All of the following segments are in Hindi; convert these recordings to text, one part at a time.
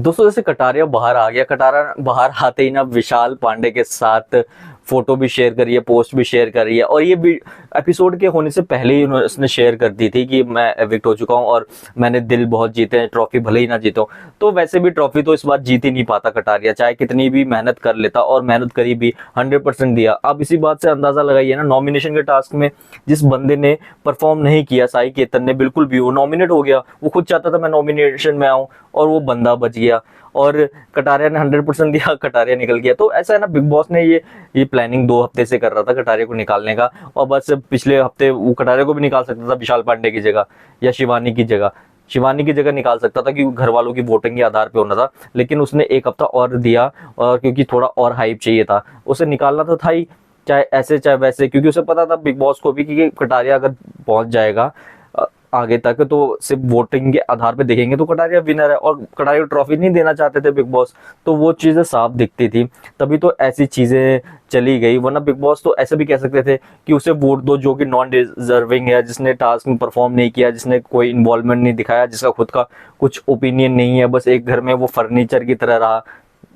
दोस्तों जैसे कटारिया बाहर आ गया, कटारा बाहर आते ही ना विशाल पांडे के साथ फोटो भी शेयर करी है, पोस्ट भी शेयर करी है, और ये भी एपिसोड के होने से पहले ही उसने शेयर कर दी थी कि मैं एविक्ट हो चुका हूँ और मैंने दिल बहुत जीते हैं, ट्रॉफी भले ही ना जीता हूँ। तो वैसे भी ट्रॉफी तो इस बार जीत ही नहीं पाता कटारिया, चाहे कितनी भी मेहनत कर लेता, और मेहनत करी भी 100% दिया। अब इसी बात से अंदाजा लगाइए ना, नॉमिनेशन के टास्क में जिस बंदे ने परफॉर्म नहीं किया, साई केतन ने बिल्कुल भी, वो नॉमिनेट हो गया, वो खुद चाहता था मैं नॉमिनेशन में आऊं और वो बंदा बच गया, और कटारिया ने 100% दिया, कटारिया निकल गया। तो ऐसा है ना, बिग बॉस ने ये प्लानिंग 2 हफ्ते से कर रहा था कटारिया को निकालने का, और बस पिछले हफ्ते वो कटारिया को भी निकाल सकता था विशाल पांडे की जगह या शिवानी की जगह निकाल सकता था, क्योंकि घर वालों की वोटिंग के आधार पे होना था। लेकिन उसने 1 हफ्ता और दिया, और क्योंकि थोड़ा और हाइप चाहिए था, उसे निकालना तो था ही, चाहे ऐसे चाहे वैसे, क्योंकि उसे पता था बिग बॉस को भी कि कटारिया अगर पहुंच जाएगा आगे तक तो सिर्फ वोटिंग के आधार पे देखेंगे तो कटारिया विनर है, और कटारिया को ट्रॉफी नहीं देना चाहते थे बिग बॉस। तो वो चीजें साफ दिखती थी, तभी तो ऐसी चीजें चली गई। वरना बिग बॉस तो ऐसे भी कह सकते थे कि उसे वोट दो जो कि नॉन डिजर्विंग है, जिसने टास्क में परफॉर्म नहीं किया, जिसने कोई इन्वॉल्वमेंट नहीं दिखाया, जिसका खुद का कुछ ओपिनियन नहीं है, बस एक घर में वो फर्नीचर की तरह रहा।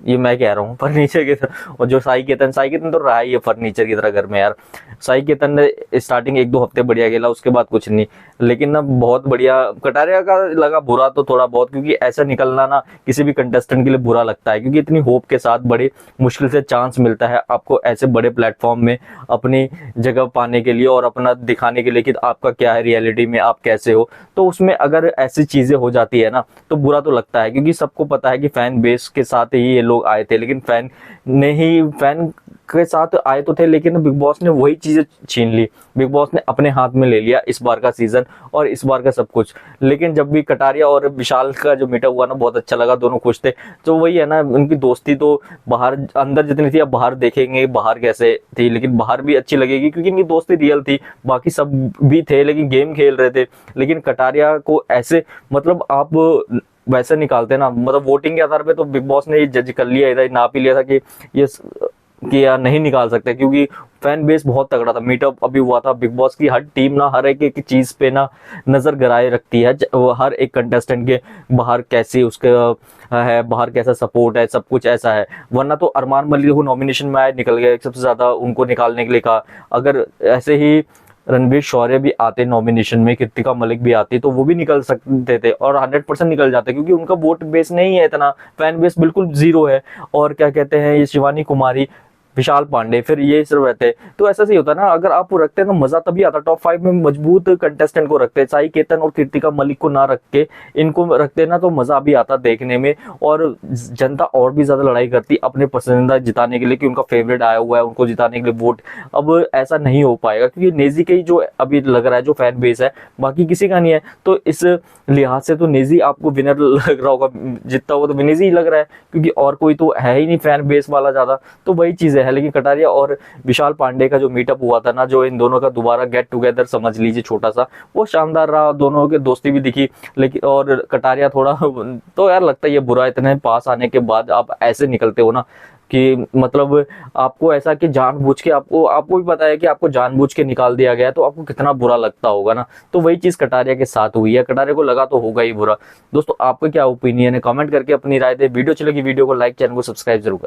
ये मैं कह रहा हूँ फर्नीचर की तरह, और जो साई केतन तो रहा ही है फर्नीचर की तरह घर में यार। साई केतन ने स्टार्टिंग 1-2 हफ्ते बढ़िया खेला, उसके बाद कुछ नहीं, लेकिन ना बहुत बढ़िया कटारिया का लगा बुरा तो थोड़ा बहुत, क्योंकि ऐसा निकलना ना किसी भी कंटेस्टेंट के लिए बुरा लगता है, क्योंकि इतनी होप के साथ बड़े मुश्किल से चांस मिलता है आपको ऐसे बड़े प्लेटफॉर्म में अपनी जगह पाने के लिए और अपना दिखाने के लिए कि आपका क्या है रियलिटी में, आप कैसे हो। तो उसमें अगर ऐसी चीजें हो जाती है ना तो बुरा तो लगता है, क्योंकि सबको पता है कि फैन बेस के साथ ही ये लोग आए थे, लेकिन फैन के साथ आए तो थे, लेकिन बिग बॉस ने वही चीजें छीन ली। बिग बॉस ने अपने हाथ में ले लिया इस बार का सीजन और इस बार का सब कुछ। लेकिन जब भी कटारिया और विशाल का जो मीटअप हुआ ना, बहुत अच्छा लगा, दोनों खुश थे। तो वही है ना, उनकी दोस्ती तो बाहर अंदर जितनी थी, अब बाहर देखेंगे बाहर कैसे थी, लेकिन बाहर भी अच्छी लगेगी, क्योंकि इनकी दोस्ती रियल थी। बाकी सब भी थे लेकिन गेम खेल रहे थे, लेकिन कटारिया को ऐसे, मतलब आप वैसे निकालते ना, मतलब वोटिंग के आधार पे, तो बिग बॉस ने ये जज कर लिया था, नाप ही लिया था कि ये या नहीं निकाल सकते, क्योंकि फैन बेस बहुत तगड़ा था। मीटअप अभी हुआ था, बिग बॉस की हर टीम ना हर एक चीज पे ना नजर गड़ाए रखती है, हर एक कंटेस्टेंट के बाहर कैसे उसके है, बाहर कैसा सपोर्ट है, सब कुछ ऐसा है। वरना तो अरमान मलिक को नॉमिनेशन में आए, निकल गए, सबसे ज्यादा उनको निकालने के लिए कहा। अगर ऐसे ही रणवीर शौर्य भी आते नॉमिनेशन में, कृतिका मलिक भी आती, तो वो भी निकल सकते थे और 100% निकल जाते, क्योंकि उनका वोट बेस नहीं है इतना, फैन बेस बिल्कुल जीरो है। और क्या कहते हैं, ये शिवानी कुमारी, विशाल पांडे, फिर ये सिर्फ रहते। तो ऐसा ही होता ना, अगर आप रखते हैं तो मजा तभी आता। टॉप 5 में मजबूत कंटेस्टेंट को रखते, साई केतन और कृतिका मलिक को ना रख के इनको रखते ना, तो मजा भी आता देखने में, और जनता और भी ज्यादा लड़ाई करती अपने पसंदीदा जिताने के लिए, कि उनका फेवरेट आया हुआ है, उनको जिताने के लिए वोट। अब ऐसा नहीं हो पाएगा, क्योंकि नेजी के ही जो अभी लग रहा है जो फैन बेस है, बाकी किसी का नहीं है। तो इस लिहाज से तो नेजी आपको विनर लग रहा होगा, जितना हुआ तो नेजी ही लग रहा है, क्योंकि और कोई तो है ही नहीं फैन बेस वाला ज्यादा। तो वही चीजें है। लेकिन कटारिया और विशाल पांडे का जो मीटअप हुआ था ना, जो इन दोनों का दोबारा गेट टुगेदर समझ लीजिए छोटा सा, वो शानदार रहा। दोनों के दोस्ती भी दिखी, लेकिन और कटारिया थोड़ा तो यार लगता है ये बुरा, इतने पास आने के बाद आप ऐसे निकलते हो ना, कि मतलब आपको ऐसा कि जानबूझ के, आपको भी पता है कि आपको जानबूझ के निकाल दिया गया, तो आपको कितना बुरा लगता होगा ना। तो वही चीज कटारिया के साथ हुई है, कटारिया को लगा तो होगा ही बुरा। दोस्तों आपका क्या ओपिनियन है, कमेंट करके अपनी राय दे। वीडियो चलेगी, वीडियो को लाइक, चैनल को सब्सक्राइब जरूर करें।